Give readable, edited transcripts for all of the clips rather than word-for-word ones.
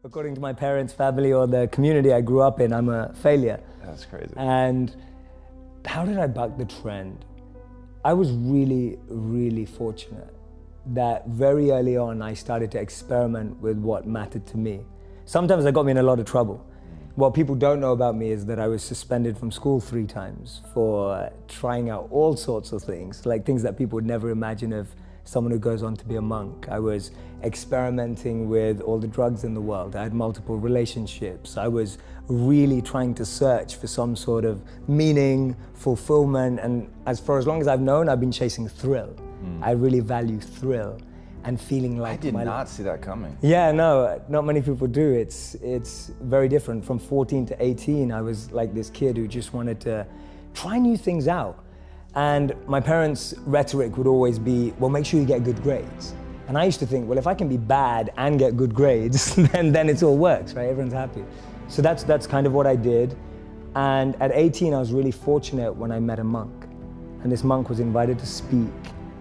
according to my parents, family, or the community I grew up in, I'm a failure. That's crazy. And how did I buck the trend? I was really, really fortunate that very early on I started to experiment with what mattered to me. Sometimes that got me in a lot of trouble. What people don't know about me is that I was suspended from school 3 times for trying out all sorts of things, like things that people would never imagine of someone who goes on to be a monk. I was experimenting with all the drugs in the world. I had multiple relationships. I was really trying to search for some sort of meaning, fulfillment, and as long as I've known, I've been chasing thrill. I really value thrill and feeling like I did not see that coming. Yeah, no, not many people do. It's very different. From 14 to 18, I was like this kid who just wanted to try new things out. And my parents' rhetoric would always be, well, make sure you get good grades. And I used to think, well, if I can be bad and get good grades, then it all works, right? Everyone's happy. So that's kind of what I did. And at 18, I was really fortunate when I met a monk. And this monk was invited to speak.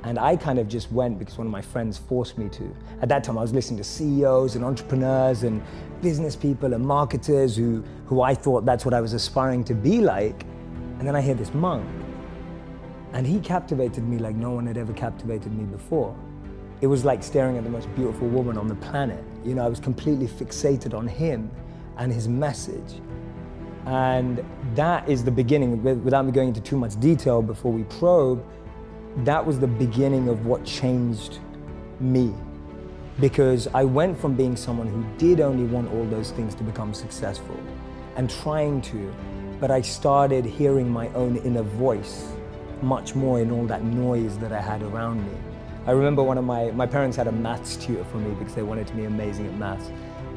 And I kind of just went because one of my friends forced me to. At that time, I was listening to CEOs and entrepreneurs and business people and marketers who I thought that's what I was aspiring to be like. And then I hear this monk. And he captivated me like no one had ever captivated me before. It was like staring at the most beautiful woman on the planet. You know, I was completely fixated on him and his message. And that is the beginning, without me going into too much detail before we probe, that was the beginning of what changed me. Because I went from being someone who did only want all those things to become successful and trying to, but I started hearing my own inner voice much more in all that noise that I had around me. I remember one of my parents had a maths tutor for me because they wanted to be amazing at maths.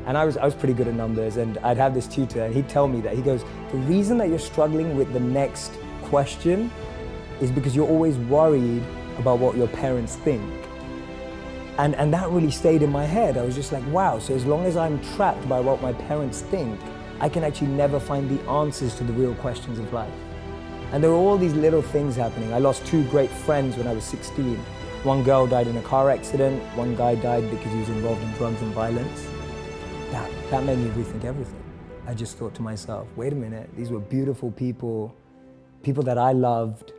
And I was pretty good at numbers, and I'd have this tutor and he'd tell me that, he goes, the reason that you're struggling with the next question is because you're always worried about what your parents think. And that really stayed in my head. I was just like, wow, so as long as I'm trapped by what my parents think, I can actually never find the answers to the real questions of life. And there were all these little things happening. I lost 2 great friends when I was 16. One girl died in a car accident, one guy died because he was involved in drugs and violence. That made me rethink everything. I just thought to myself, wait a minute, these were beautiful people, people that I loved,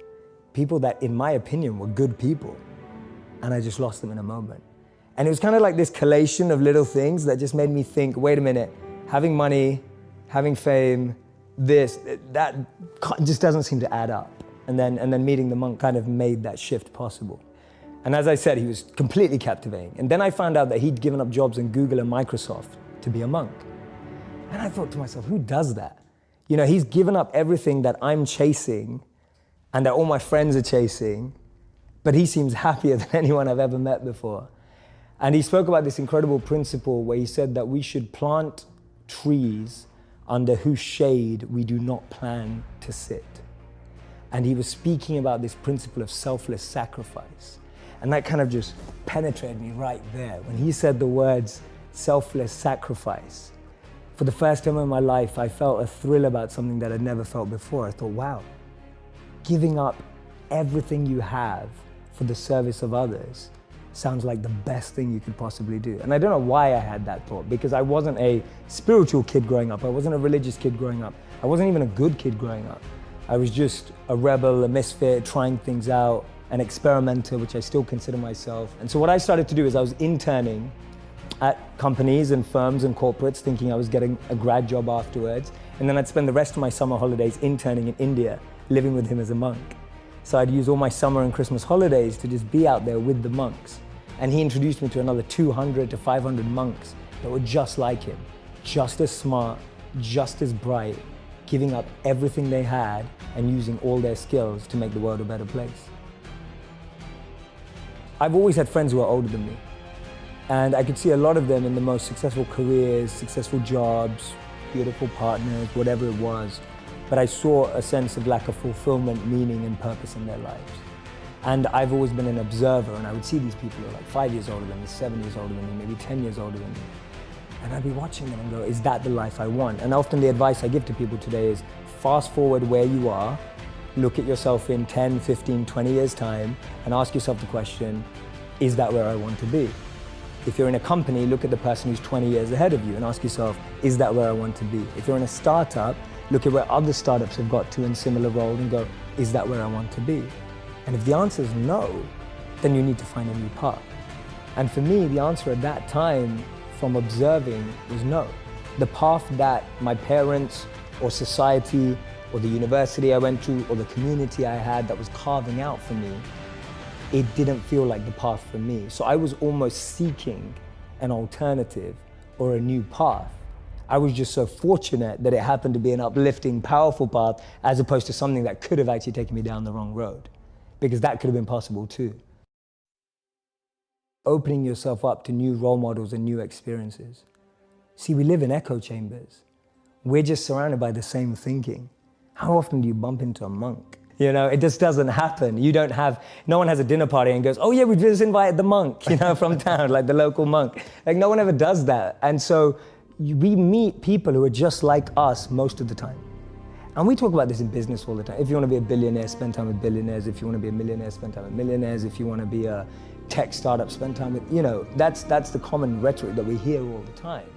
people that, in my opinion, were good people. And I just lost them in a moment. And it was kind of like this collation of little things that just made me think, wait a minute, having money, having fame, that just doesn't seem to add up. And then meeting the monk kind of made that shift possible. And as I said, he was completely captivating. And then I found out that he'd given up jobs in Google and Microsoft to be a monk. And I thought to myself, who does that? You know, he's given up everything that I'm chasing and that all my friends are chasing, but he seems happier than anyone I've ever met before. And he spoke about this incredible principle where he said that we should plant trees under whose shade we do not plan to sit. And he was speaking about this principle of selfless sacrifice. And that kind of just penetrated me right there. When he said the words selfless sacrifice, for the first time in my life, I felt a thrill about something that I'd never felt before. I thought, wow, giving up everything you have for the service of others sounds like the best thing you could possibly do. And I don't know why I had that thought, because I wasn't a spiritual kid growing up. I wasn't a religious kid growing up. I wasn't even a good kid growing up. I was just a rebel, a misfit, trying things out, an experimenter, which I still consider myself. And so what I started to do is I was interning at companies and firms and corporates, thinking I was getting a grad job afterwards. And then I'd spend the rest of my summer holidays interning in India, living with him as a monk. So I'd use all my summer and Christmas holidays to just be out there with the monks. And he introduced me to another 200 to 500 monks that were just like him, just as smart, just as bright, giving up everything they had and using all their skills to make the world a better place. I've always had friends who are older than me. And I could see a lot of them in the most successful careers, successful jobs, beautiful partners, whatever it was. But I saw a sense of lack of fulfillment, meaning, and purpose in their lives. And I've always been an observer, and I would see these people who are like 5 years older than me, 7 years older than me, maybe 10 years older than me. And I'd be watching them and go, is that the life I want? And often the advice I give to people today is fast forward where you are, look at yourself in 10, 15, 20 years' time, and ask yourself the question, is that where I want to be? If you're in a company, look at the person who's 20 years ahead of you and ask yourself, is that where I want to be? If you're in a startup, look at where other startups have got to in similar roles and go, is that where I want to be? And if the answer is no, then you need to find a new path. And for me, the answer at that time from observing was no. The path that my parents or society or the university I went to or the community I had that was carving out for me, it didn't feel like the path for me. So I was almost seeking an alternative or a new path. I was just so fortunate that it happened to be an uplifting, powerful path as opposed to something that could have actually taken me down the wrong road, because that could have been possible too. Opening yourself up to new role models and new experiences. See, we live in echo chambers. We're just surrounded by the same thinking. How often do you bump into a monk? You know, it just doesn't happen. No one has a dinner party and goes, oh yeah, we just invited the monk, you know, from town, like the local monk. Like no one ever does that. And so we meet people who are just like us most of the time. And we talk about this in business all the time. If you want to be a billionaire, spend time with billionaires. If you want to be a millionaire, spend time with millionaires. If you want to be a tech startup, spend time with, you know, that's the common rhetoric that we hear all the time.